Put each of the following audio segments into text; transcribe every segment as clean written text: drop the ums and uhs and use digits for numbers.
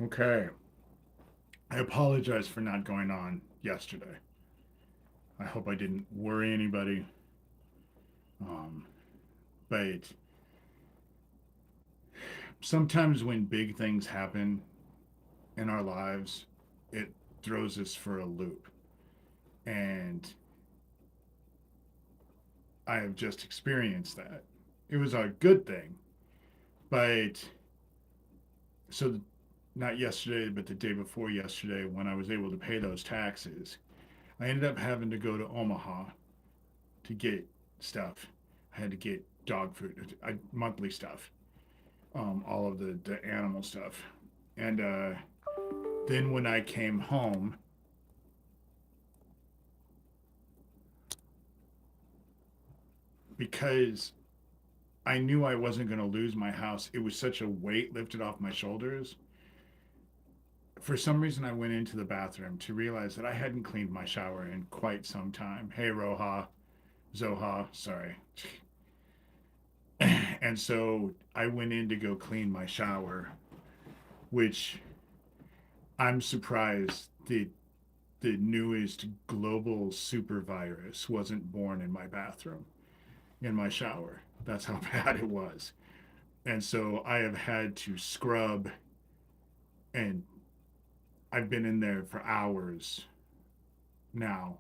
Okay. I apologize for not going on yesterday. I hope I didn't worry anybody. Um, but sometimes when big things happen in our lives, it throws us for a loop. And I have just experienced that. It was a good thing. But so not yesterday, but the day before yesterday, when I was able to pay those taxes, I ended up having to go to Omaha to get stuff. I had to get dog food, monthly stuff, all of the animal stuff. And then when I came home, because I knew I wasn't going to lose my house, it was such a weight lifted off my shoulders. For some reason, I went into the bathroom to realize that I hadn't cleaned my shower in quite some time. Hey, Roha, Zoha, sorry. And so I went in to go clean my shower, which I'm surprised the newest global super virus wasn't born in my bathroom, in my shower. That's how bad it was. And so I have had to scrub, and I've been in there for hours now,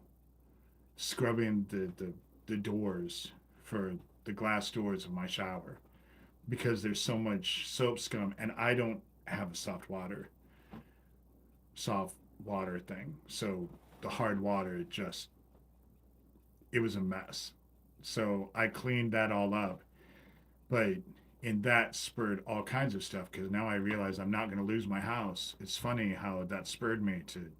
scrubbing the doors for the glass doors of my shower because there's so much soap scum, and I don't have a soft water thing. So the hard water just, it was a mess. So I cleaned that all up. But and that spurred all kinds of stuff because now I realize I'm not going to lose my house. It's funny how that spurred me to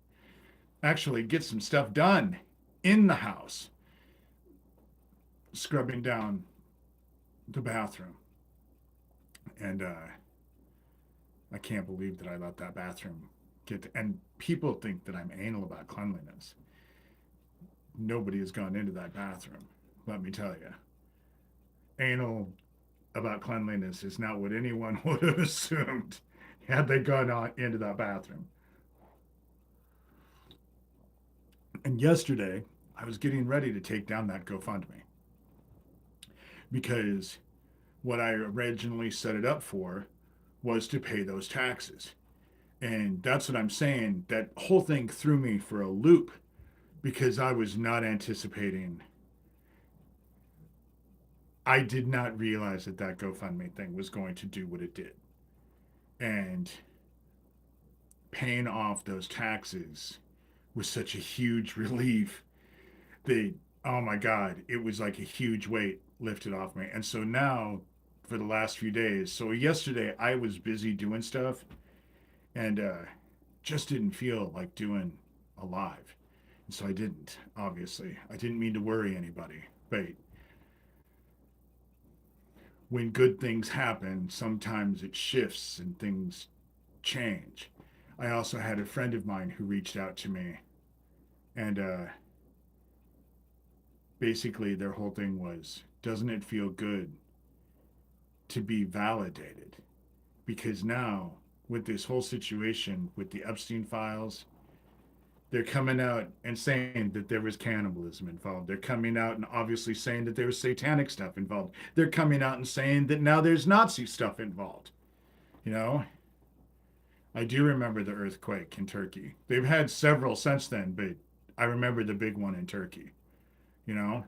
actually get some stuff done in the house, scrubbing down the bathroom. And I can't believe that I let that bathroom get to, and people think that I'm anal about cleanliness. Nobody has gone into that bathroom, let me tell you. Anal about cleanliness is not what anyone would have assumed had they gone on into that bathroom. And yesterday, I was getting ready to take down that GoFundMe because what I originally set it up for was to pay those taxes. And that's what I'm saying. That whole thing threw me for a loop because I was not anticipating. I did not realize that that GoFundMe thing was going to do what it did. And paying off those taxes was such a huge relief. They, oh my God, it was like a huge weight lifted off me. And so now, for the last few days, so yesterday I was busy doing stuff and just didn't feel like doing a live. And so I didn't, obviously. I didn't mean to worry anybody. But when good things happen, sometimes it shifts and things change. I also had a friend of mine who reached out to me, and basically their whole thing was, doesn't it feel good to be validated? Because now, with this whole situation with the Epstein files, they're coming out and saying that there was cannibalism involved. They're coming out and obviously saying that there was satanic stuff involved. They're coming out and saying that now there's Nazi stuff involved. You know, I do remember the earthquake in Turkey. They've had several since then, but I remember the big one in Turkey. You know,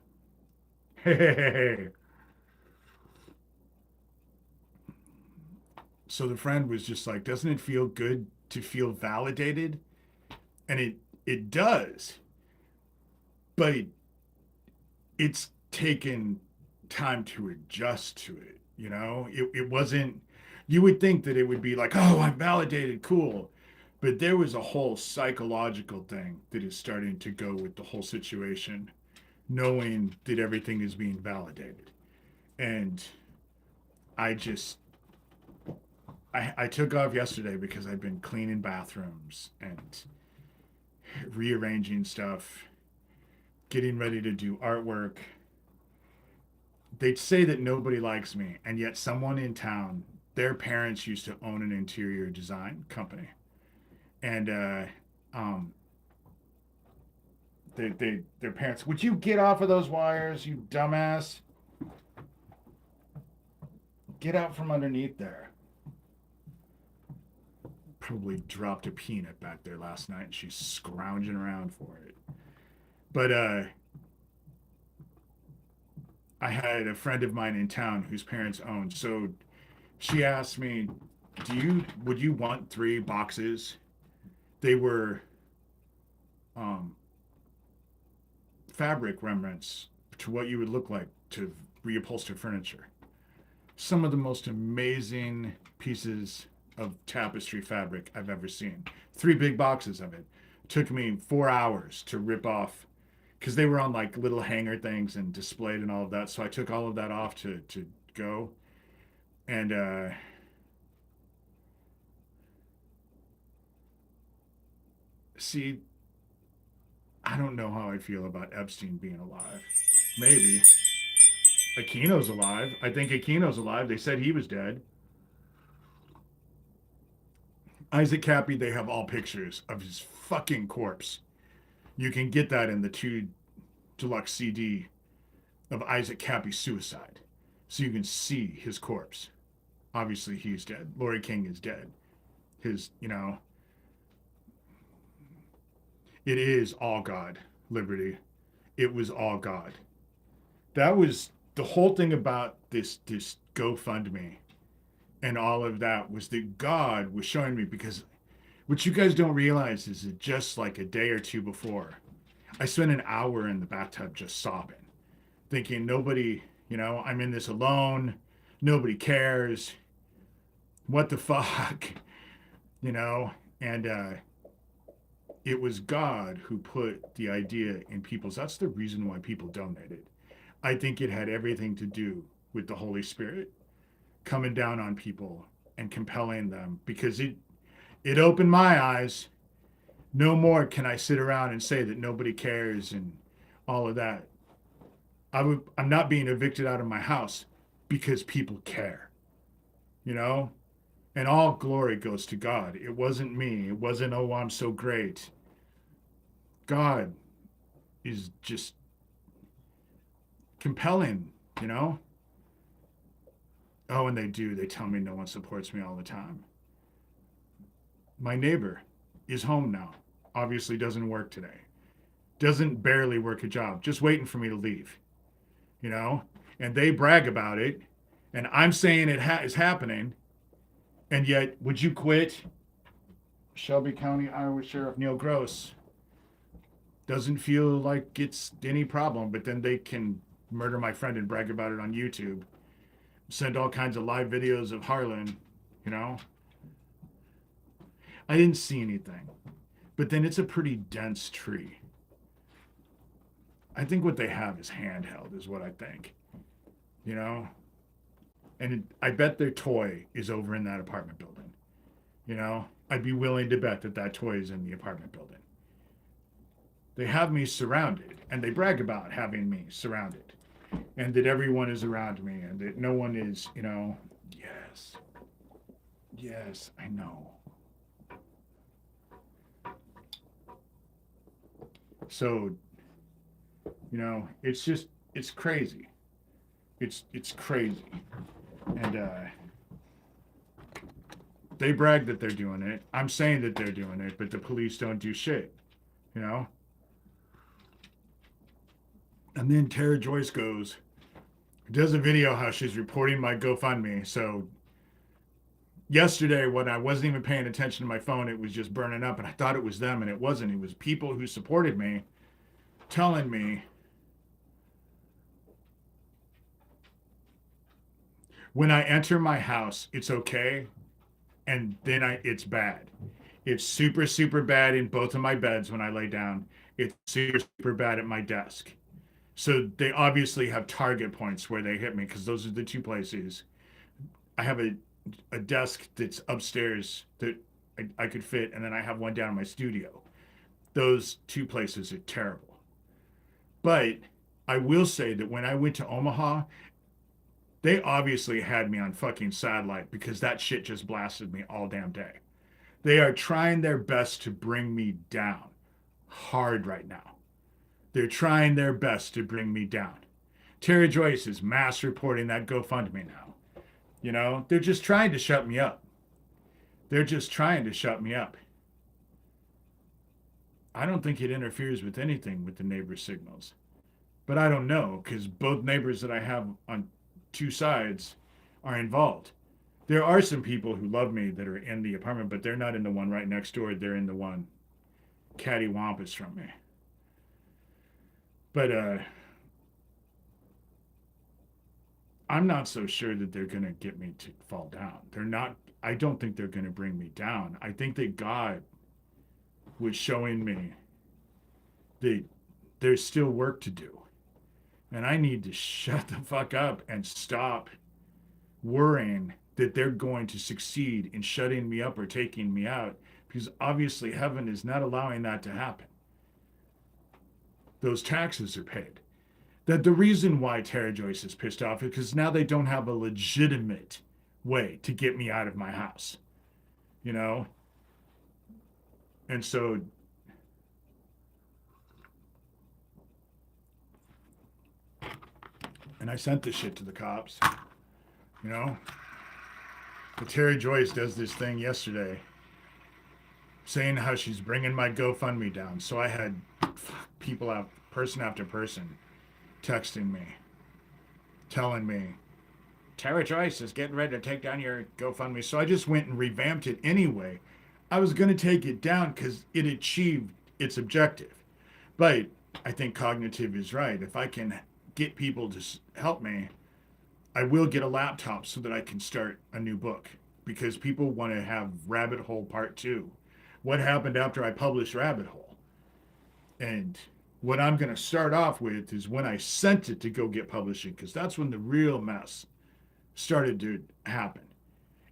hey. So the friend was just like, "Doesn't it feel good to feel validated?" And it does, but it's taken time to adjust to it. You know, it wasn't. You would think that it would be like, "Oh, I'm validated, cool," but there was a whole psychological thing that is starting to go with the whole situation, knowing that everything is being validated. And I just I took off yesterday because I've been cleaning bathrooms and rearranging stuff, getting ready to do artwork. They'd say that nobody likes me, and yet someone in town their parents used to own an interior design company, and um, their parents. Would you get off of those wires, you dumbass? Get out from underneath there. Probably dropped a peanut back there last night and she's scrounging around for it. But I had a friend of mine in town whose parents owned. So she asked me, would you want 3 boxes? They were um, fabric remnants to what you would look like to reupholster furniture. Some of the most amazing pieces of tapestry fabric I've ever seen. 3 big boxes of it. Took me 4 hours to rip off because they were on like little hanger things and displayed and all of that. So I took all of that off to go. And see, I don't know how I feel about Epstein being alive. Maybe. Aquino's alive. I think Aquino's alive. They said he was dead. Isaac Cappy, they have all pictures of his fucking corpse. You can get that in the 2 deluxe CD of Isaac Cappy's suicide. So you can see his corpse. Obviously, he's dead. Lori King is dead. It is all God, Liberty. It was all God. That was the whole thing about this GoFundMe and all of that was that God was showing me, because what you guys don't realize is that just like a day or two before, I spent an hour in the bathtub just sobbing, thinking nobody, I'm in this alone. Nobody cares. What the fuck? And it was God who put the idea in people's. That's the reason why people donated. I think it had everything to do with the Holy Spirit coming down on people and compelling them, because it opened my eyes. No more can I sit around and say that nobody cares and all of that. I'm not being evicted out of my house because people care, and all glory goes to God. It wasn't me. It wasn't, oh, I'm so great. God is just compelling, Oh, and they tell me no one supports me all the time. My neighbor is home now. Obviously doesn't work today. Doesn't barely work a job. Just waiting for me to leave. And they brag about it. And I'm saying it is happening. And yet, would you quit? Shelby County, Iowa Sheriff Neil Gross doesn't feel like it's any problem, but then they can murder my friend and brag about it on YouTube. Send all kinds of live videos of Harlan, I didn't see anything. But then it's a pretty dense tree. I think what they have is handheld, is what I think. And I bet their toy is over in that apartment building. I'd be willing to bet that toy is in the apartment building. They have me surrounded, and they brag about having me surrounded, and that everyone is around me, and that no one is, yes, I know. So, it's crazy. It's crazy. And they brag that they're doing it. I'm saying that they're doing it, but the police don't do shit, And then Tara Joyce does a video how she's reporting my GoFundMe. So yesterday, when I wasn't even paying attention to my phone, it was just burning up, and I thought it was them, and it wasn't. It was people who supported me telling me when I enter my house, it's okay, and then it's bad. It's super, super bad in both of my beds when I lay down. It's super, super bad at my desk. So they obviously have target points where they hit me, because those are the 2 places. I have a desk that's upstairs that I could fit, and then I have one down in my studio. Those 2 places are terrible. But I will say that when I went to Omaha, They obviously had me on fucking satellite because that shit just blasted me all damn day. They are trying their best to bring me down hard right now. They're trying their best to bring me down. Terry Joyce is mass reporting that GoFundMe now. You know, they're just trying to shut me up. They're just trying to shut me up. I don't think it interferes with anything with the neighbor signals. But I don't know because both neighbors that I have on two sides are involved. There are some people who love me that are in the apartment, but they're not in the one right next door. They're in the one cattywampus from me. But I'm not so sure that they're going to get me to fall down. They're not, I don't think they're going to bring me down. I think that God was showing me that there's still work to do. And I need to shut the fuck up and stop worrying that they're going to succeed in shutting me up or taking me out, because obviously heaven is not allowing that to happen. Those taxes are paid. That the reason why Tara Joyce is pissed off is because now they don't have a legitimate way to get me out of my house, you know? And so and I sent this shit to the cops, you know? But Terry Joyce does this thing yesterday saying how she's bringing my GoFundMe down. So I had people out, person after person, texting me, telling me, Terry Joyce is getting ready to take down your GoFundMe. So I just went and revamped it anyway. I was going to take it down because it achieved its objective. But I think cognitive is right. If I can get people to help me, I will get a laptop so that I can start a new book, because people want to have Rabbit Hole Part 2. What happened after I published Rabbit Hole? And what I'm going to start off with is when I sent it to go get publishing, because that's when the real mess started to happen.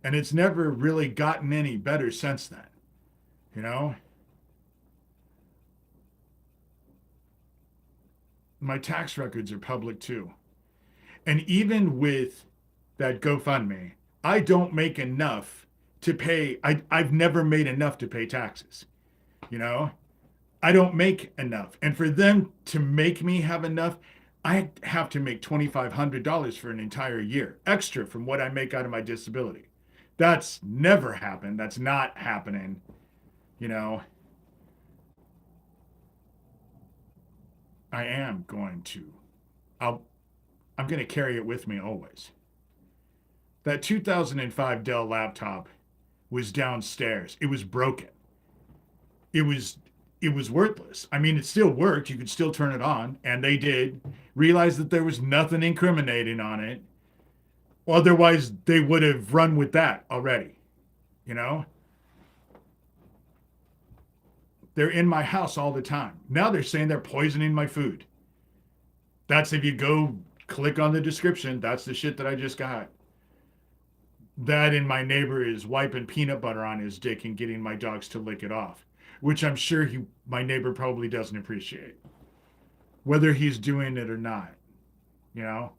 And it's never really gotten any better since then, you know? My tax records are public too. And even with that GoFundMe, I don't make enough to pay. I've never made enough to pay taxes. You know, I don't make enough. And for them to make me have enough, I have to make $2,500 for an entire year extra from what I make out of my disability. That's never happened. That's not happening. You know, I am going to. I'm going to carry it with me always. That 2005 Dell laptop was downstairs. It was broken. It was worthless. I mean, it still worked. You could still turn it on, and they did realize that there was nothing incriminating on it. Otherwise, they would have run with that already. You know? They're in my house all the time. Now they're saying they're poisoning my food. That's, if you go click on the description, that's the shit that I just got. That, and my neighbor is wiping peanut butter on his dick and getting my dogs to lick it off, which I'm sure my neighbor probably doesn't appreciate, whether he's doing it or not, you know?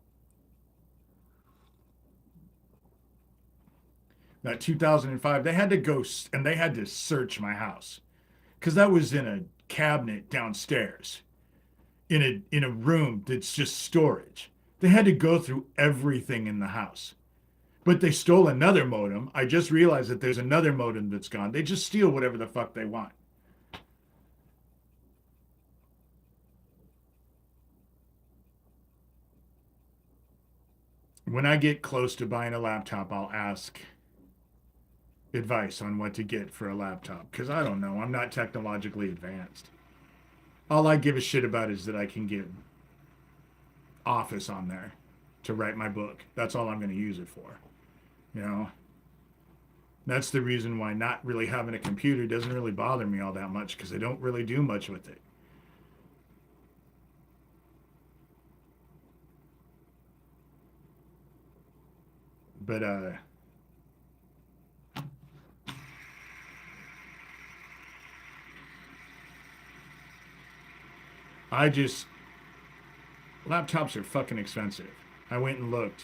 That 2005, they had to go and they had to search my house, because that was in a cabinet downstairs, in a room that's just storage. They had to go through everything in the house. But they stole another modem. I just realized that there's another modem that's gone. They just steal whatever the fuck they want. When I get close to buying a laptop, I'll ask advice on what to get for a laptop, because I don't know. I'm not technologically advanced. All I give a shit about is that I can get Office on there to write my book. That's all I'm going to use it for. You know? That's the reason why not really having a computer doesn't really bother me all that much, because I don't really do much with it. But laptops are fucking expensive. I went and looked.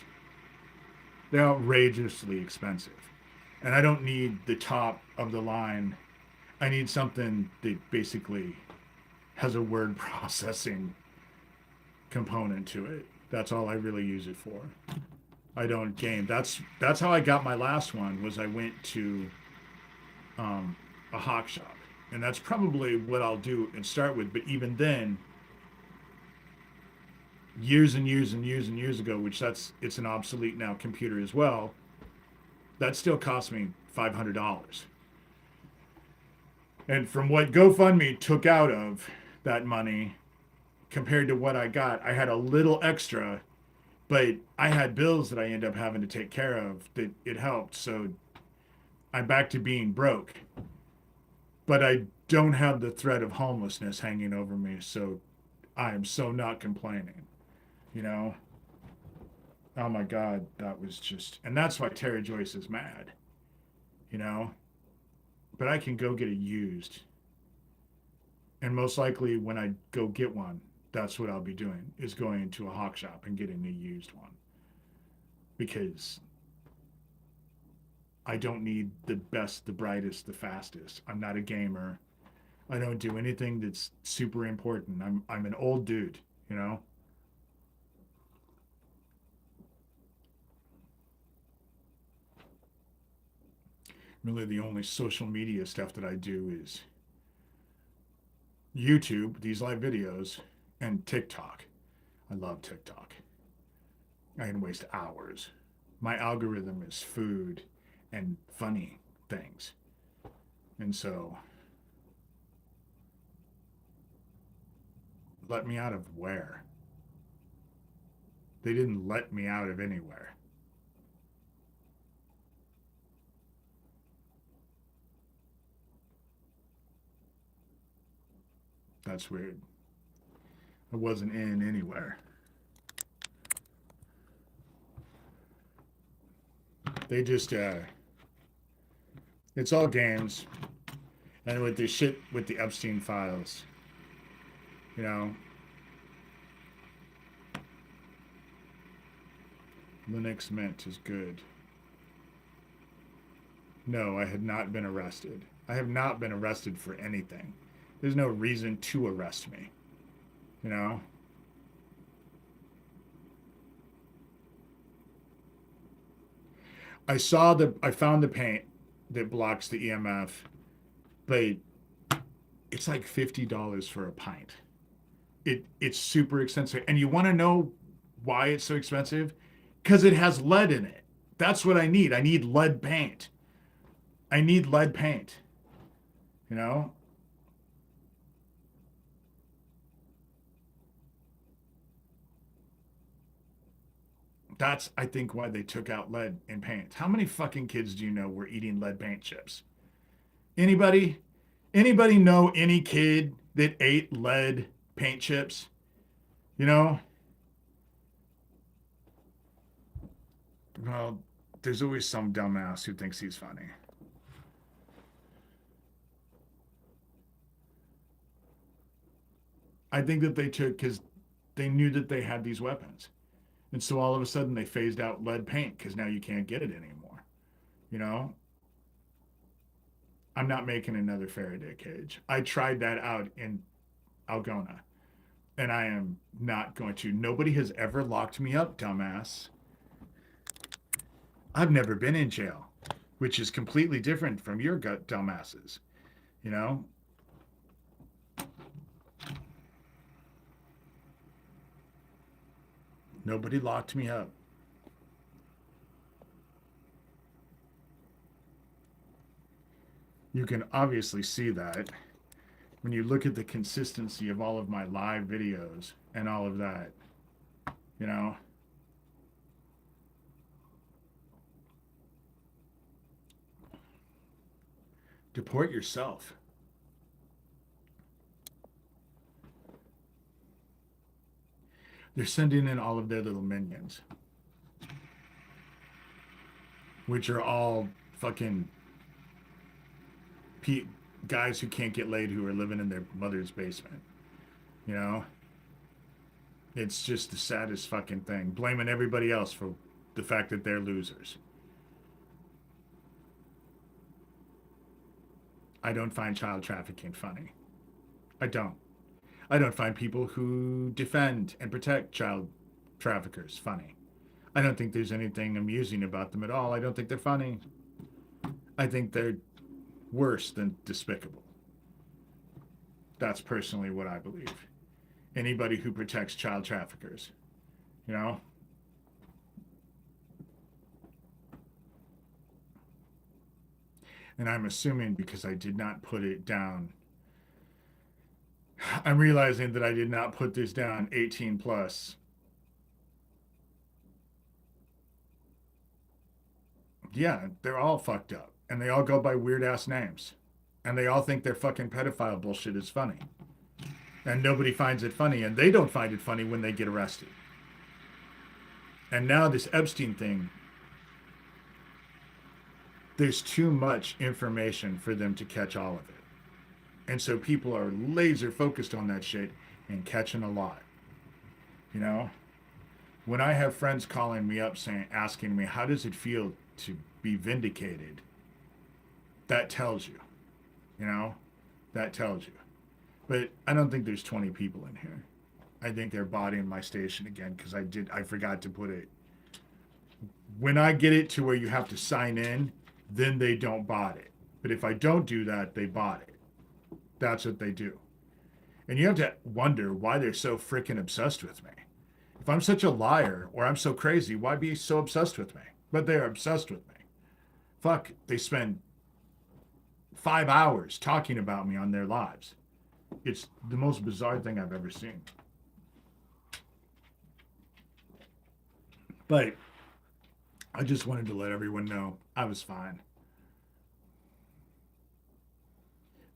They're outrageously expensive. And I don't need the top of the line. I need something that basically has a word processing component to it. That's all I really use it for. I don't game. That's how I got my last one. Was I went to a hawk shop, and that's probably what I'll do and start with. But even then, years and years and years and years ago, which it's an obsolete now computer as well. That still cost me $500. And from what GoFundMe took out of that money compared to what I got, I had a little extra, but I had bills that I ended up having to take care of that it helped. So I'm back to being broke. But I don't have the threat of homelessness hanging over me. So I am so not complaining, you know? Oh my God, that was just, and that's why Terry Joyce is mad, you know? But I can go get it used. And most likely when I go get one, that's what I'll be doing, is going into a hawk shop and getting a used one. Because I don't need the best, the brightest, the fastest. I'm not a gamer. I don't do anything that's super important. I'm an old dude, you know? Really the only social media stuff that I do is YouTube, these live videos, and TikTok. I love TikTok. I can waste hours. My algorithm is food and funny things. And so, let me out of where? They didn't let me out of anywhere. That's weird. I wasn't in anywhere. They just, it's all games. And with the shit with the Epstein files, you know, Linux Mint is good. No, I had not been arrested. I have not been arrested for anything. There's no reason to arrest me, you know? I found the paint that blocks the EMF, but it's like $50 for a pint. It's super expensive. And you want to know why it's so expensive? Because it has lead in it. That's what I need. I need lead paint. I need lead paint. You know? That's, I think, why they took out lead in paint. How many fucking kids do you know were eating lead paint chips? Anybody? Anybody know any kid that ate lead paint chips? You know? Well, there's always some dumbass who thinks he's funny. I think that they took because they knew that they had these weapons. And so all of a sudden they phased out lead paint because now you can't get it anymore. You know? I'm not making another Faraday cage. I tried that out in Algona, and I am not going to. Nobody has ever locked me up, dumbass. I've never been in jail, which is completely different from your gut dumbasses. You know? Nobody locked me up. You can obviously see that when you look at the consistency of all of my live videos and all of that, you know? Deport yourself. They're sending in all of their little minions, which are all fucking guys who can't get laid who are living in their mother's basement. You know? It's just the saddest fucking thing. Blaming everybody else for the fact that they're losers. I don't find child trafficking funny. I don't. I don't find people who defend and protect child traffickers funny. I don't think there's anything amusing about them at all. I don't think they're funny. I think they're worse than despicable. That's personally what I believe. Anybody who protects child traffickers, you know? And I'm assuming because I did not put it down, I'm realizing that I did not put this down 18 plus. Yeah, they're all fucked up. And they all go by weird ass names. And they all think their fucking pedophile bullshit is funny. And nobody finds it funny. And they don't find it funny when they get arrested. And now this Epstein thing, there's too much information for them to catch all of it. And so people are laser focused on that shit and catching a lot. You know? When I have friends calling me up asking me, how does it feel to be vindicated? That tells you. You know? That tells you. But I don't think there's 20 people in here. I think they're bodying my station again because I forgot to put it. When I get it to where you have to sign in, then they don't bot it. But if I don't do that, they bot it. That's what they do. And you have to wonder why they're so freaking obsessed with me. If I'm such a liar or I'm so crazy, why be so obsessed with me? But they're obsessed with me. Fuck, they spend 5 hours talking about me on their lives. It's the most bizarre thing I've ever seen. But I just wanted to let everyone know I was fine.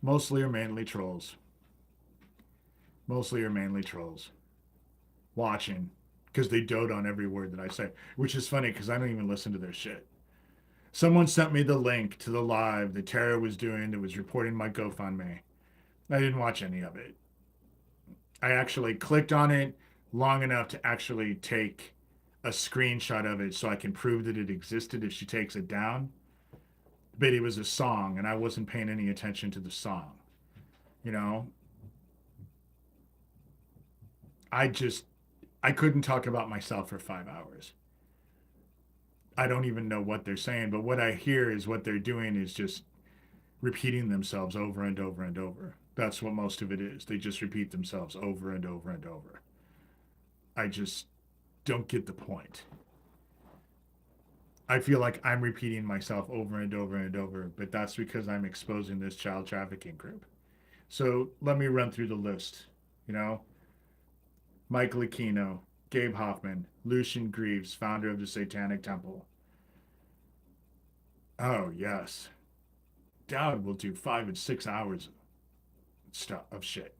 Mostly or mainly trolls. Mostly or mainly trolls. Watching. Because they dote on every word that I say. Which is funny because I don't even listen to their shit. Someone sent me the link to the live that Tara was doing that was reporting my GoFundMe. I didn't watch any of it. I actually clicked on it long enough to actually take a screenshot of it so I can prove that it existed if she takes it down. But it was a song, and I wasn't paying any attention to the song. You know? I couldn't talk about myself for 5 hours. I don't even know what they're saying, but what I hear is what they're doing is just repeating themselves over and over and over. That's what most of it is. They just repeat themselves over and over and over. I just don't get the point. I feel like I'm repeating myself over and over and over, but that's because I'm exposing this child trafficking group. So let me run through the list. You know, Michael Aquino, Gabe Hoffman, Lucian Greaves, founder of the Satanic Temple. Oh, yes. Dowd will do 5 and 6 hours of shit.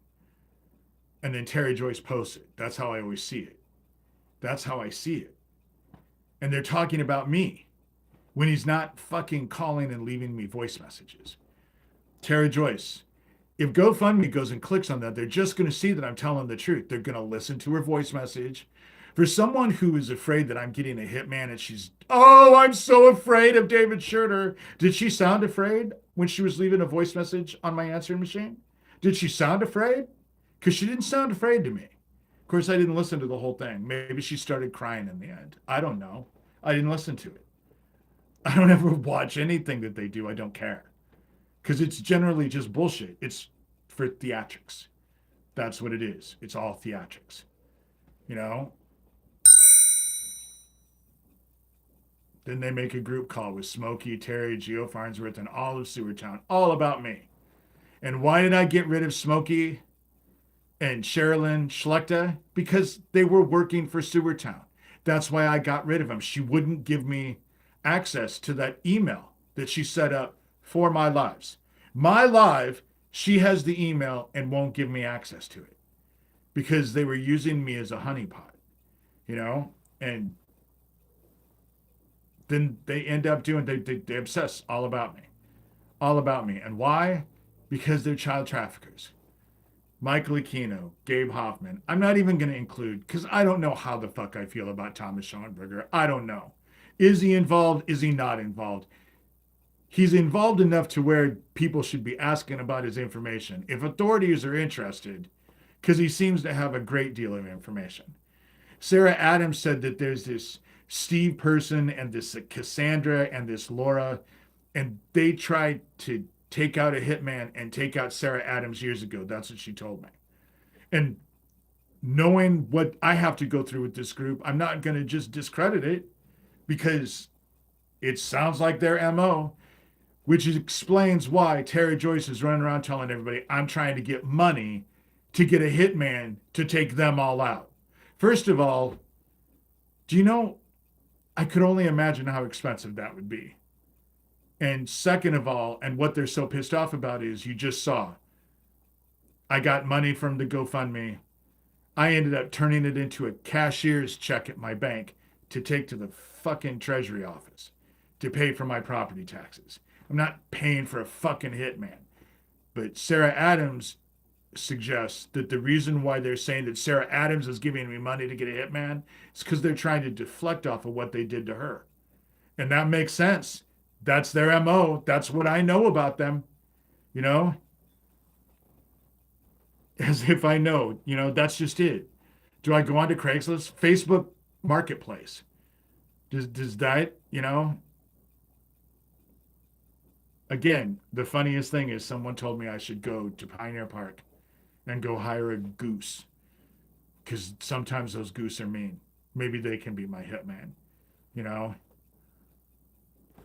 And then Terry Joyce posts it. That's how I always see it. That's how I see it. And they're talking about me when he's not fucking calling and leaving me voice messages. Terry Joyce. If GoFundMe goes and clicks on that, they're just going to see that I'm telling the truth. They're going to listen to her voice message. For someone who is afraid that I'm getting a hitman and she's, oh, I'm so afraid of David Shurter. Did she sound afraid when she was leaving a voice message on my answering machine? Did she sound afraid? Because she didn't sound afraid to me. Of course, I didn't listen to the whole thing. Maybe she started crying in the end. I don't know. I didn't listen to it. I don't ever watch anything that they do. I don't care. Because it's generally just bullshit. It's for theatrics. That's what it is. It's all theatrics. You know? Then they make a group call with Smokey, Terry, Geo Farnsworth, and all of Sewertown, all about me. And why did I get rid of Smokey and Sherilyn Schlechter? Because they were working for Sewertown. That's why I got rid of them. She wouldn't give me access to that email that she set up for my lives. My live, she has the email and won't give me access to it because they were using me as a honeypot, you know? And then they end up doing, they obsess all about me. All about me. And why? Because they're child traffickers. Michael Aquino, Gabe Hoffman. I'm not even going to include, because I don't know how the fuck I feel about Thomas Schoenberger. I don't know. Is he involved? Is he not involved? He's involved enough to where people should be asking about his information. If authorities are interested, because he seems to have a great deal of information. Sarah Adams said that there's this Steve person and this Cassandra and this Laura, and they tried to take out a hitman and take out Sarah Adams years ago. That's what she told me. And knowing what I have to go through with this group, I'm not going to just discredit it because it sounds like their MO, which explains why Terry Joyce is running around telling everybody, I'm trying to get money to get a hitman to take them all out. First of all, do you know, I could only imagine how expensive that would be. And second of all, and what they're so pissed off about is you just saw, I got money from the GoFundMe. I ended up turning it into a cashier's check at my bank to take to the fucking treasury office to pay for my property taxes. I'm not paying for a fucking hitman. But Sarah Adams suggests that the reason why they're saying that Sarah Adams is giving me money to get a hitman is because they're trying to deflect off of what they did to her. And that makes sense. That's their MO. That's what I know about them, you know? As if I know, that's just it. Do I go on to Craigslist? Facebook Marketplace. Does that, Again, the funniest thing is someone told me I should go to Pioneer Park and go hire a goose because sometimes those goose are mean. Maybe they can be my hitman,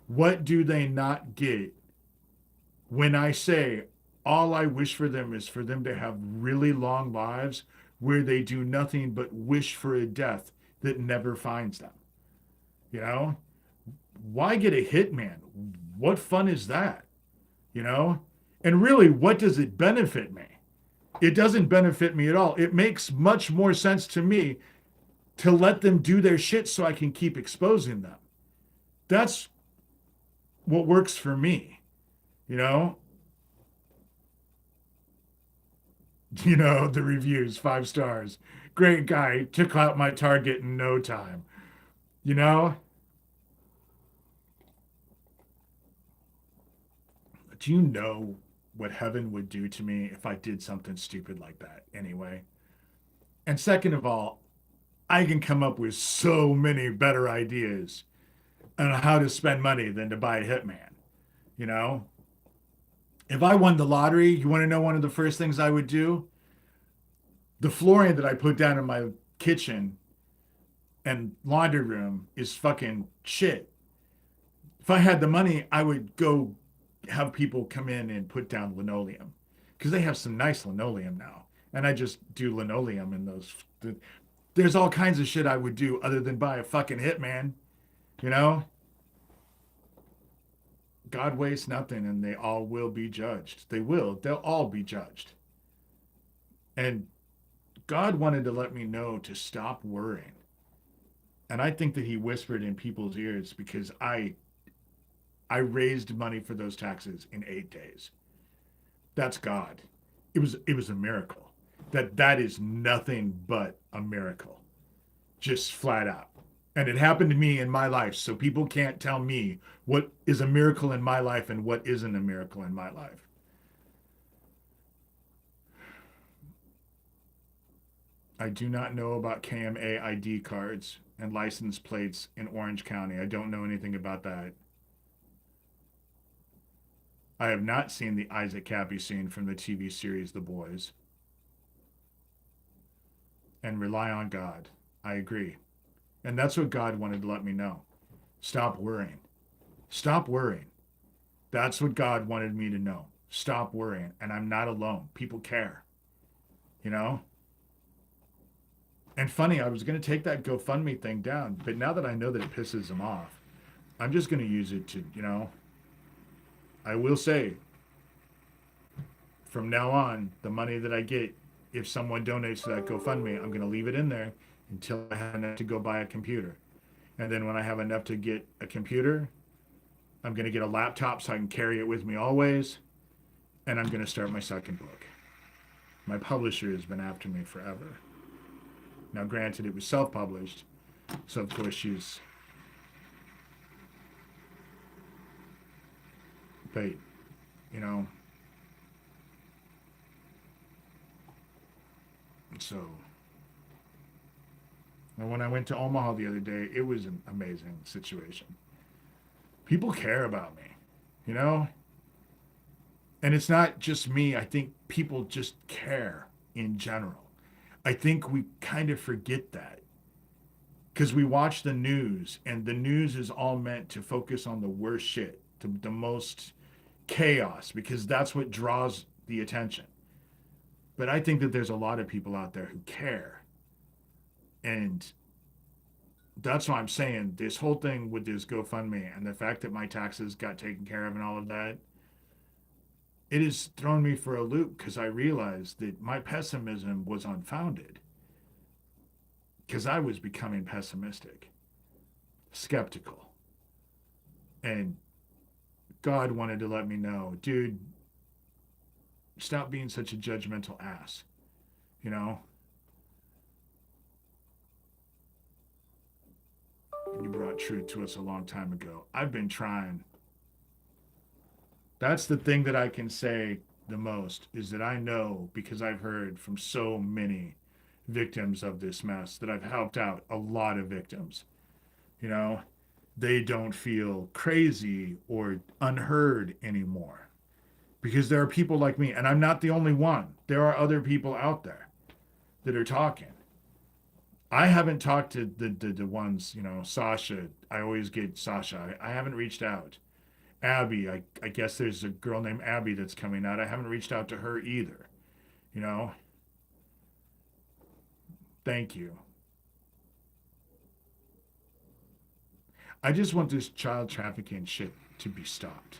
What do they not get when I say all I wish for them is for them to have really long lives where they do nothing but wish for a death that never finds them? Why get a hitman? What fun is that? And really, what does it benefit me? It doesn't benefit me at all. It makes much more sense to me to let them do their shit so I can keep exposing them. That's what works for me, the reviews, 5 stars. Great guy, took out my target in no time. Do you know what heaven would do to me if I did something stupid like that anyway? And second of all, I can come up with so many better ideas on how to spend money than to buy a hitman. If I won the lottery, you want to know one of the first things I would do? The flooring that I put down in my kitchen and laundry room is fucking shit. If I had the money, I would go have people come in and put down linoleum because they have some nice linoleum now. And I just do linoleum in those. There's all kinds of shit I would do other than buy a fucking hitman, God wastes nothing and they all will be judged. They will. They'll all be judged. And God wanted to let me know to stop worrying. And I think that he whispered in people's ears because I raised money for those taxes in 8 days. That's God. It was a miracle. That is nothing but a miracle. Just flat out. And it happened to me in my life, so people can't tell me what is a miracle in my life and what isn't a miracle in my life. I do not know about KMA ID cards and license plates in Orange County. I don't know anything about that. I have not seen the Isaac Cappy scene from the TV series The Boys. And rely on God. I agree. And that's what God wanted to let me know. Stop worrying. Stop worrying. That's what God wanted me to know. Stop worrying. And I'm not alone. People care. And funny, I was going to take that GoFundMe thing down, but now that I know that it pisses them off, I'm just going to use it to, I will say, from now on, the money that I get, if someone donates to that GoFundMe, I'm going to leave it in there until I have enough to go buy a computer. And then when I have enough to get a computer, I'm going to get a laptop so I can carry it with me always. And I'm going to start my second book. My publisher has been after me forever. Now, granted, it was self-published. So, of course, she's But, you know, so. And when I went to Omaha the other day, it was an amazing situation. People care about me, you know? And it's not just me. I think people just care in general. I think we kind of forget that because we watch the news, and the news is all meant to focus on the worst shit, the most chaos, because that's what draws the attention. But I think that there's a lot of people out there who care. And that's why I'm saying this whole thing with this GoFundMe and the fact that my taxes got taken care of and all of that, it has thrown me for a loop because I realized that my pessimism was unfounded because I was becoming pessimistic, skeptical. And God wanted to let me know, dude, stop being such a judgmental ass, you know? You brought truth to us a long time ago. I've been trying. That's the thing that I can say the most is that I know because I've heard from so many victims of this mess that I've helped out a lot of victims. You know, they don't feel crazy or unheard anymore because there are people like me, and I'm not the only one. There are other people out there that are talking. I haven't talked to the ones, you know, Sasha. I always get Sasha. I haven't reached out. Abby, I guess there's a girl named Abby that's coming out. I haven't reached out to her either. You know, thank you. I just want this child trafficking shit to be stopped.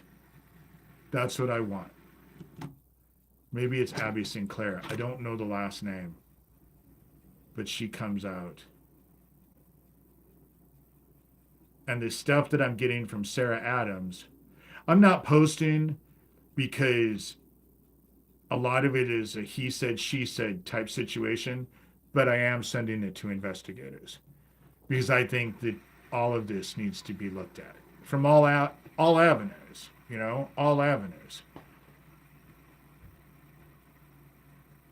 That's what I want. Maybe it's Abby Sinclair. I don't know the last name, but she comes out. And the stuff that I'm getting from Sarah Adams, I'm not posting because a lot of it is a he said, she said type situation, but I am sending it to investigators because I think that all of this needs to be looked at from all avenues, you know, all avenues.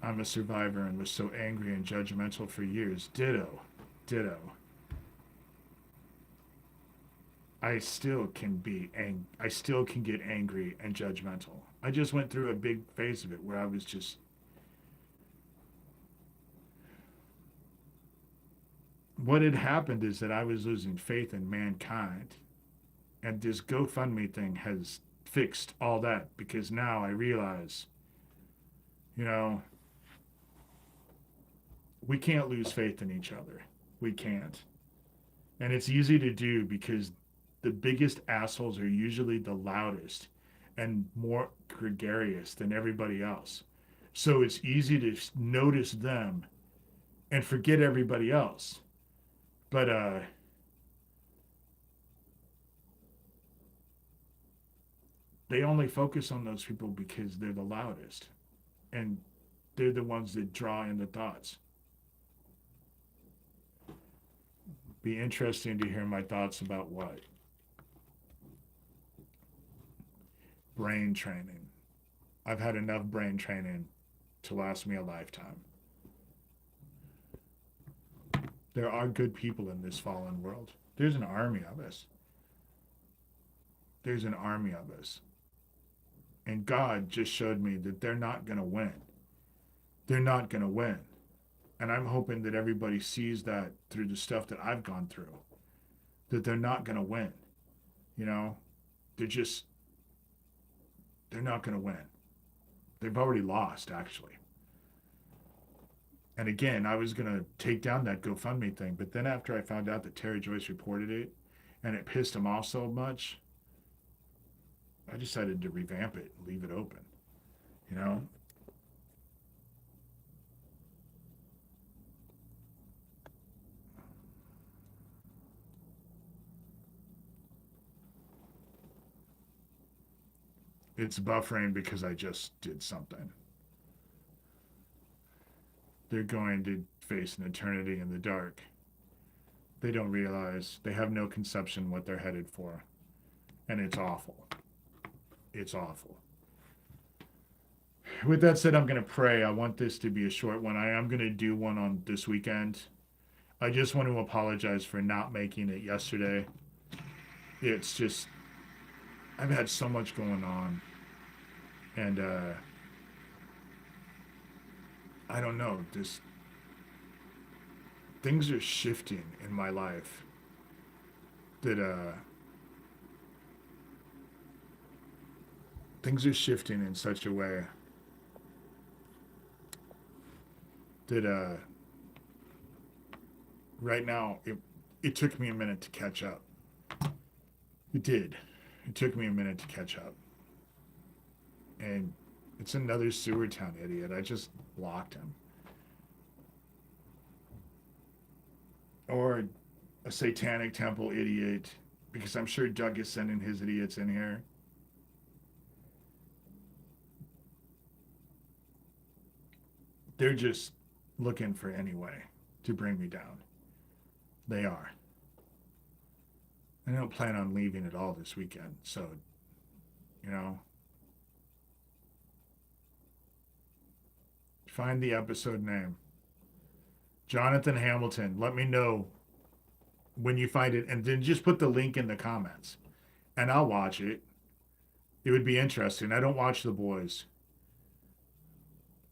I'm a survivor and was so angry and judgmental for years. Ditto, ditto. I still can I still can get angry and judgmental. I just went through a big phase of it where I was just what had happened is that I was losing faith in mankind. And this GoFundMe thing has fixed all that because now I realize, you know, we can't lose faith in each other. We can't. And it's easy to do because the biggest assholes are usually the loudest and more gregarious than everybody else. So it's easy to notice them and forget everybody else. But they only focus on those people because they're the loudest and they're the ones that draw in the thoughts. Be interesting to hear my thoughts about what? Brain training. I've had enough brain training to last me a lifetime. There are good people in this fallen world. There's an army of us. There's an army of us. And God just showed me that they're not going to win. They're not going to win. And I'm hoping that everybody sees that through the stuff that I've gone through, that they're not going to win. You know, they're not going to win. They've already lost, actually. And again, I was going to take down that GoFundMe thing, but then after I found out that Terry Joyce reported it and it pissed him off so much, I decided to revamp it and leave it open, you know? It's buffering because I just did something. They're going to face an eternity in the dark. They don't realize, they have no conception what they're headed for. And it's awful. It's awful. With that said, I'm going to pray. I want this to be a short one. I am going to do one on this weekend. I just want to apologize for not making it yesterday. It's just, I've had so much going on. And I don't know, just things are shifting in my life that things are shifting in such a way that right now it took me a minute to catch up. It did. It took me a minute to catch up. And it's another sewer town idiot. I just blocked him. Or a satanic temple idiot, because I'm sure Doug is sending his idiots in here. They're just looking for any way to bring me down. They are. I don't plan on leaving at all this weekend, so, you know, find the episode name. Jonathan Hamilton, let me know when you find it, and then just put the link in the comments, and I'll watch it. It would be interesting. I don't watch The Boys.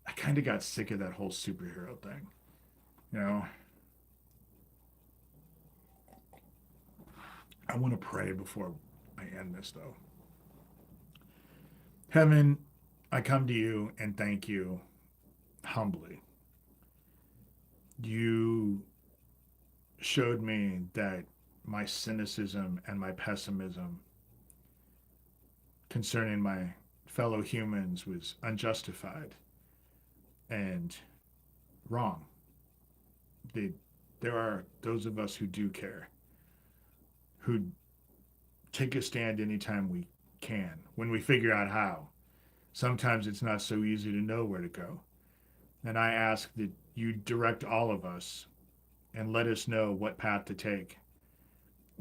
I kind of got sick of that whole superhero thing, you know. I want to pray before I end this, though. Heaven, I come to you and thank you humbly. You showed me that my cynicism and my pessimism concerning my fellow humans was unjustified and wrong. There are those of us who do care, who take a stand anytime we can, when we figure out how. Sometimes it's not so easy to know where to go. And I ask that you direct all of us and let us know what path to take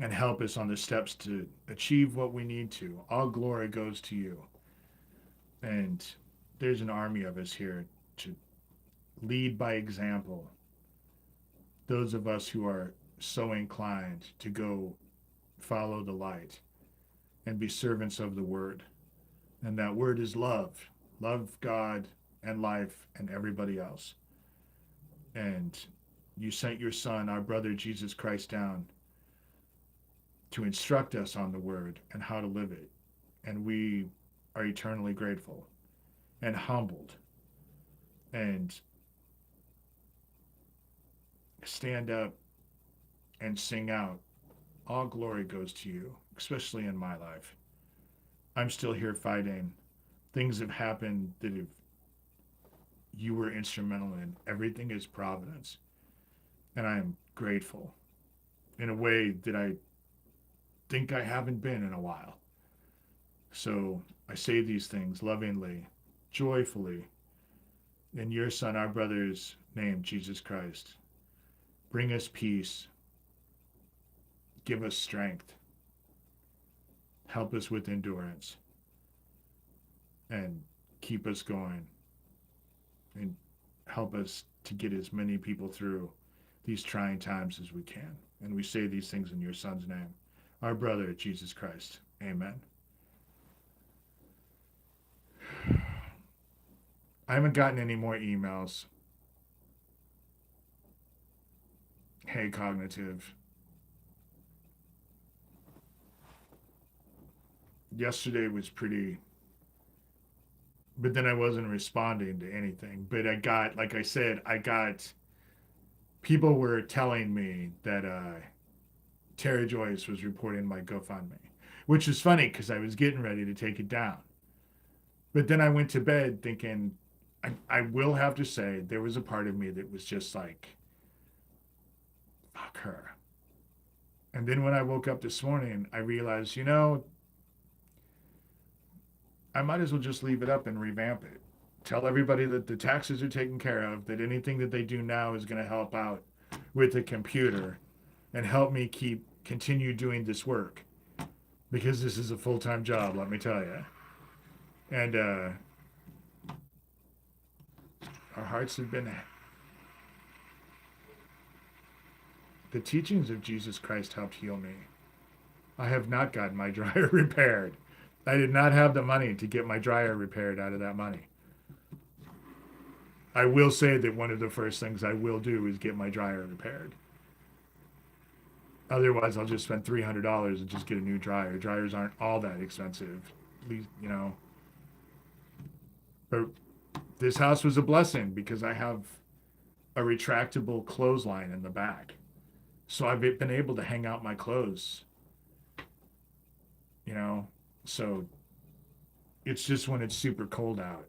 and help us on the steps to achieve what we need to. All glory goes to you. And there's an army of us here to lead by example. Those of us who are so inclined to go follow the light and be servants of the word. And that word is love. Love God and life and everybody else. And you sent your son, our brother Jesus Christ, down to instruct us on the word and how to live it. And we are eternally grateful and humbled and stand up and sing out. All glory goes to you, especially in my life. I'm still here fighting. Things have happened that you were instrumental in. Everything is providence. And I am grateful in a way that I think I haven't been in a while. So I say these things lovingly, joyfully, in your son, our brother's name, Jesus Christ. Bring us peace. Give us strength. Help us with endurance. And keep us going. And help us to get as many people through these trying times as we can. And we say these things in your son's name, our brother, Jesus Christ. Amen. I haven't gotten any more emails. Hey, Cognitive. Yesterday was pretty, but then I wasn't responding to anything. But I got, like I said, people were telling me that Tara Joyce was reporting my GoFundMe, which is funny because I was getting ready to take it down. But then I went to bed thinking, I will have to say, there was a part of me that was just like, fuck her. And then when I woke up this morning, I realized, I might as well just leave it up and revamp it. Tell everybody that the taxes are taken care of, that anything that they do now is going to help out with the computer and help me continue doing this work. Because this is a full-time job, let me tell you. And our hearts have been. The teachings of Jesus Christ helped heal me. I have not gotten my dryer repaired. I did not have the money to get my dryer repaired out of that money. I will say that one of the first things I will do is get my dryer repaired. Otherwise, I'll just spend $300 and just get a new dryer. Dryers aren't all that expensive, at least, you know. But this house was a blessing because I have a retractable clothesline in the back. So I've been able to hang out my clothes, you know. So it's just when it's super cold out,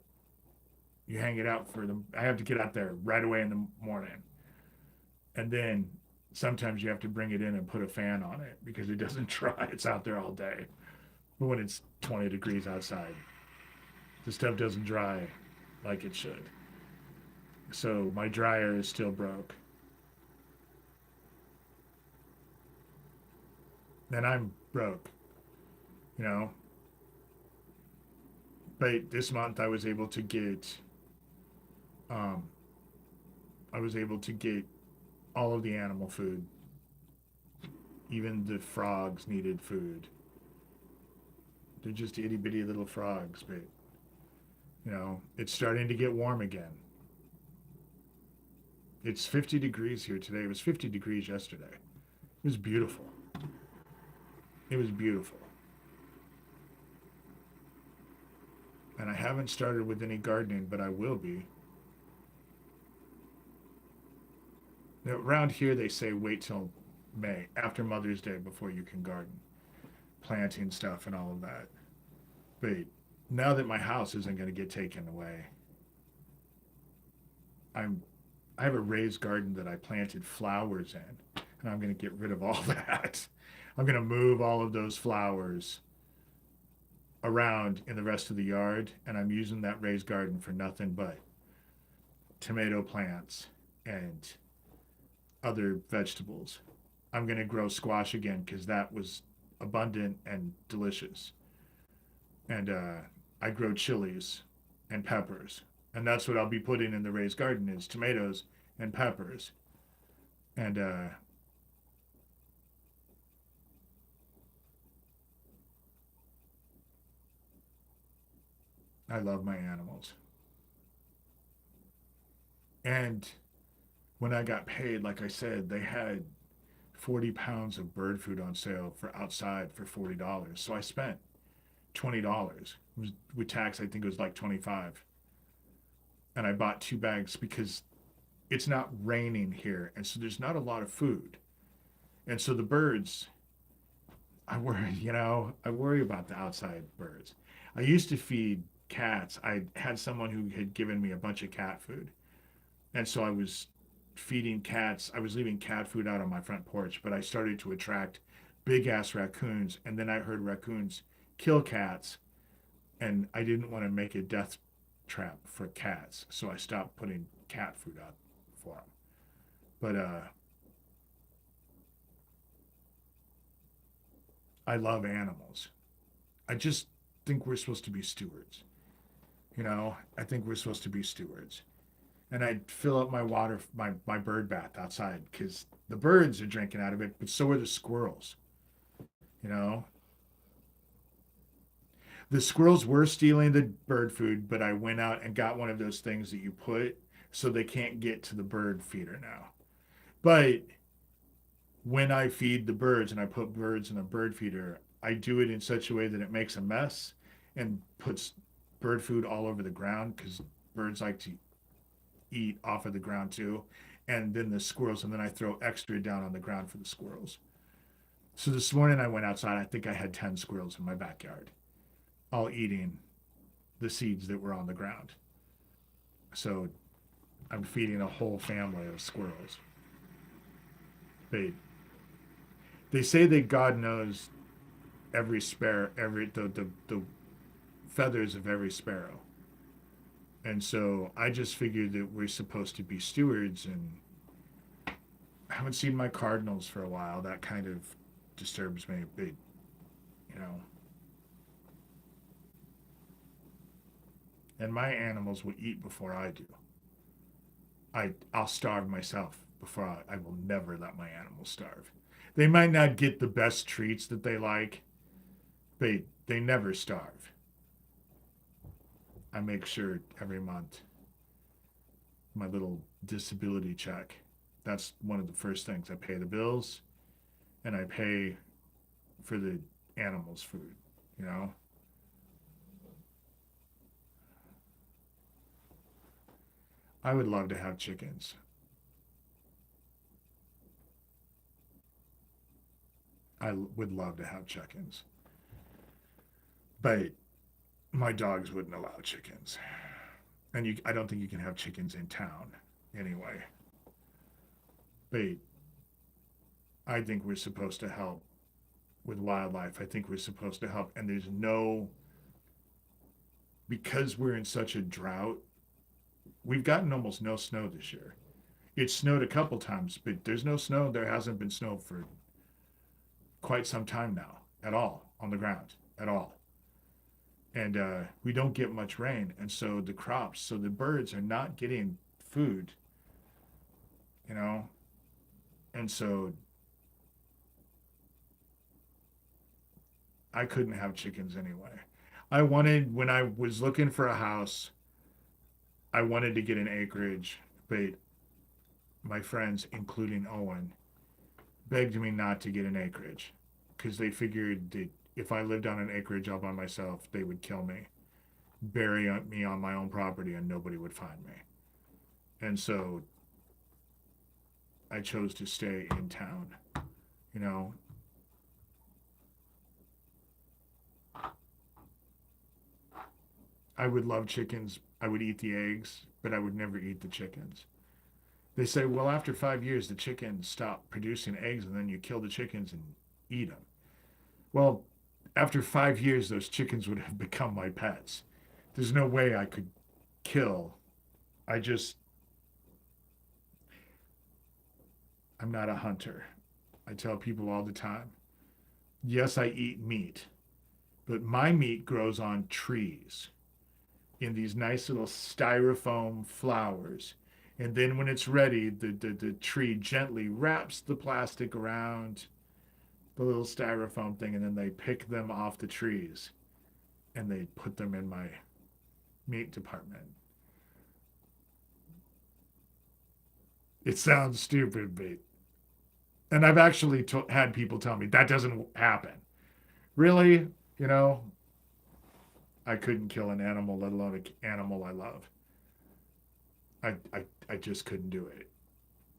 you hang it out for them. I have to get out there right away in the morning. And then sometimes you have to bring it in and put a fan on it because it doesn't dry. It's out there all day. But when it's 20 degrees outside, the stuff doesn't dry like it should. So my dryer is still broke. And I'm broke, you know. But this month um, I was able to get all of the animal food. Even the frogs needed food. They're just itty bitty little frogs, but you know, it's starting to get warm again. It's 50 degrees here today. It was 50 degrees yesterday. It was beautiful. It was beautiful. And I haven't started with any gardening, but I will be. Now, around here, they say wait till May, after Mother's Day, before you can garden, planting stuff and all of that. But now that my house isn't going to get taken away, I'm I have a raised garden that I planted flowers in, and I'm going to get rid of all that. I'm going to move all of those flowers around in the rest of the yard, and I'm using that raised garden for nothing but tomato plants and other vegetables. I'm going to grow squash again because that was abundant and delicious. And I grow chilies and peppers. And that's what I'll be putting in the raised garden is tomatoes and peppers. And I love my animals. And when I got paid, like I said, they had 40 pounds of bird food on sale for outside for $40. So I spent $20. With tax, I think it was like 25. And I bought 2 bags because it's not raining here. And so there's not a lot of food. And so the birds, I worry about the outside birds. I used to feed cats. I had someone who had given me a bunch of cat food. And so I was feeding cats. I was leaving cat food out on my front porch, but I started to attract big ass raccoons. And then I heard raccoons kill cats, and I didn't want to make a death trap for cats. So I stopped putting cat food out for them. But I love animals. I just think we're supposed to be stewards. I think we're supposed to be stewards. And I'd fill up my bird bath outside because the birds are drinking out of it, but so are the squirrels. You know, the squirrels were stealing the bird food, but I went out and got one of those things that you put so they can't get to the bird feeder now. But when I feed the birds and I put birds in a bird feeder, I do it in such a way that it makes a mess and puts bird food all over the ground because birds like to eat off of the ground too. And then the squirrels, and then I throw extra down on the ground for the squirrels. So this morning I went outside. I think I had 10 squirrels in my backyard, all eating the seeds that were on the ground. So I'm feeding a whole family of squirrels. They say that God knows every sparrow, the feathers of every sparrow. And so I just figured that we're supposed to be stewards, and I haven't seen my cardinals for a while. That kind of disturbs me a bit, you know. And my animals will eat before I do. I'll starve myself before I will never let my animals starve. They might not get the best treats that they like, but they never starve. I make sure every month my little disability check. That's one of the first things. I pay the bills and I pay for the animals' food, you know? I would love to have chickens. Would love to have chickens. But my dogs wouldn't allow chickens. And I don't think you can have chickens in town anyway. But I think we're supposed to help with wildlife. I think we're supposed to help. And there's no, because we're in such a drought, we've gotten almost no snow this year. It snowed a couple times, but there's no snow. There hasn't been snow for quite some time now at all on the ground at all. And we don't get much rain. And so the crops, so the birds are not getting food, you know? And so I couldn't have chickens anyway. When I was looking for a house, I wanted to get an acreage, but my friends, including Owen, begged me not to get an acreage because they figured that if I lived on an acreage all by myself, they would kill me, bury me on my own property, and nobody would find me. And so I chose to stay in town. You know, I would love chickens. I would eat the eggs, but I would never eat the chickens. They say, well, after 5 years, the chickens stop producing eggs, and then you kill the chickens and eat them. Well, after 5 years, those chickens would have become my pets. There's no way I could kill. I just, I'm not a hunter. I tell people all the time, yes, I eat meat, but my meat grows on trees in these nice little styrofoam flowers. And then when it's ready, the tree gently wraps the plastic around the little styrofoam thing, and then they pick them off the trees and they put them in my meat department. It sounds stupid, but and I've actually had people tell me that doesn't happen. Really? You know, I couldn't kill an animal, let alone an animal I love. I just couldn't do it.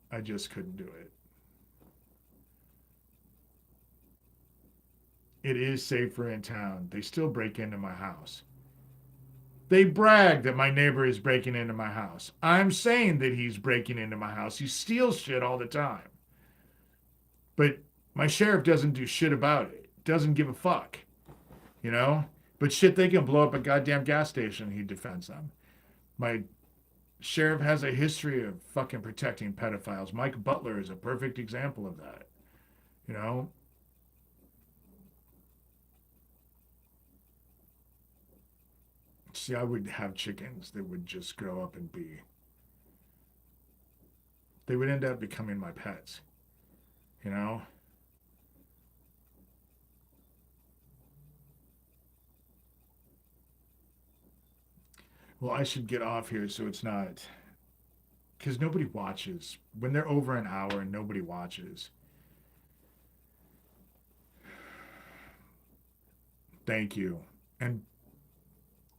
I just couldn't do it. It is safer in town. They still break into my house. They brag that my neighbor is breaking into my house. I'm saying that he's breaking into my house. He steals shit all the time. But my sheriff doesn't do shit about it. Doesn't give a fuck, you know? But shit, they can blow up a goddamn gas station. He defends them. My sheriff has a history of fucking protecting pedophiles. Mike Butler is a perfect example of that, you know? See, I would have chickens that would just grow up and they would end up becoming my pets, you know? Well, I should get off here so it's not, because nobody watches. When they're over an hour and nobody watches. Thank you. And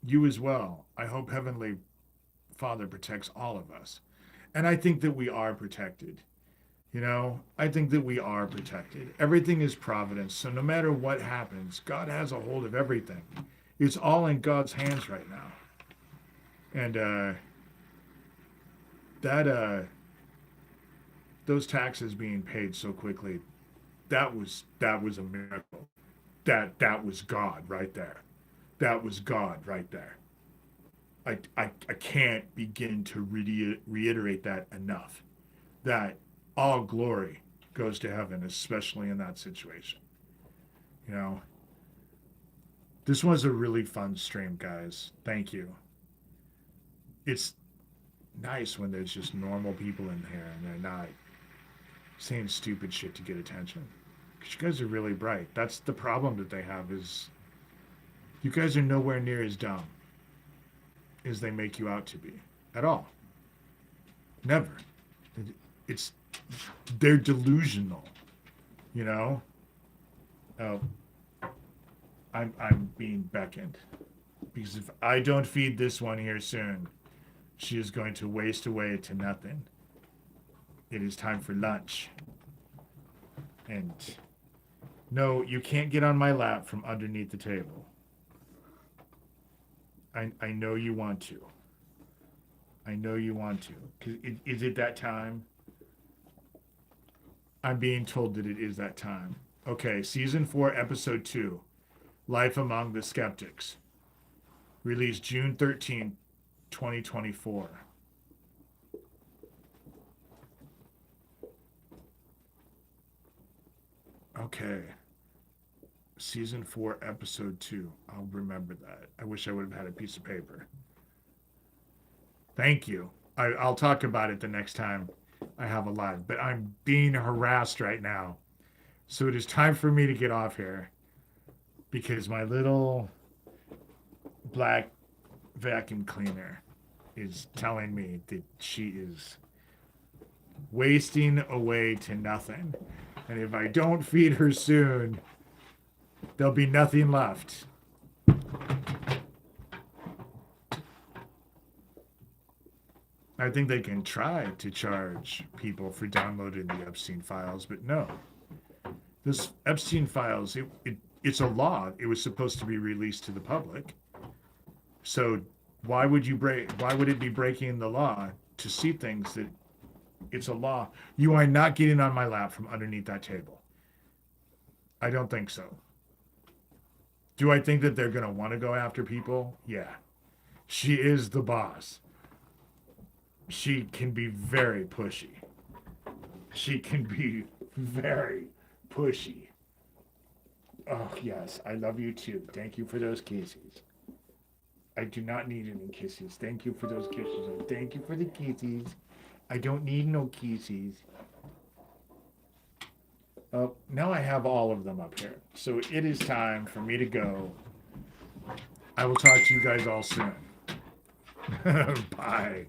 you as well. I hope Heavenly Father protects all of us. And I think that we are protected. You know, I think that we are protected. Everything is providence. So no matter what happens, God has a hold of everything. It's all in God's hands right now. And that those taxes being paid so quickly, that was a miracle. That was God right there. That was God right there. I can't begin to reiterate that enough. That all glory goes to heaven, especially in that situation. You know, this was a really fun stream, guys. Thank you. it's nice when there's just normal people in here and they're not saying stupid shit to get attention. Because you guys are really bright. That's the problem that they have is you guys are nowhere near as dumb as they make you out to be. At all. Never. It's they're delusional. You know? Oh. I'm being beckoned. Because if I don't feed this one here soon, she is going to waste away to nothing. It is time for lunch. And no, you can't get on my lap from underneath the table. I know you want to. I know you want to. 'Cause is it that time? I'm being told that it is that time. Okay, season 4, episode 2, Life Among the Skeptics. Released June 13, 2024. Okay. Season 4, episode 2. I'll remember that. I wish I would have had a piece of paper. Thank you. I'll talk about it the next time I have a live, but I'm being harassed right now. So it is time for me to get off here because my little black vacuum cleaner is telling me that she is wasting away to nothing. And if I don't feed her soon, there'll be nothing left. I think they can try to charge people for downloading the Epstein files, but no. This Epstein files, it's a law. It was supposed to be released to the public. So why would it be breaking the law to see things that it's a law? You are not getting on my lap from underneath that table. I don't think so. Do I think that they're going to want to go after people? Yeah. She is the boss. She can be very pushy. She can be very pushy. Oh, yes. I love you too. Thank you for those kisses. I do not need any kisses. Thank you for those kisses. And thank you for the kisses. I don't need no kisses. Oh, now I have all of them up here. So it is time for me to go. I will talk to you guys all soon. Bye.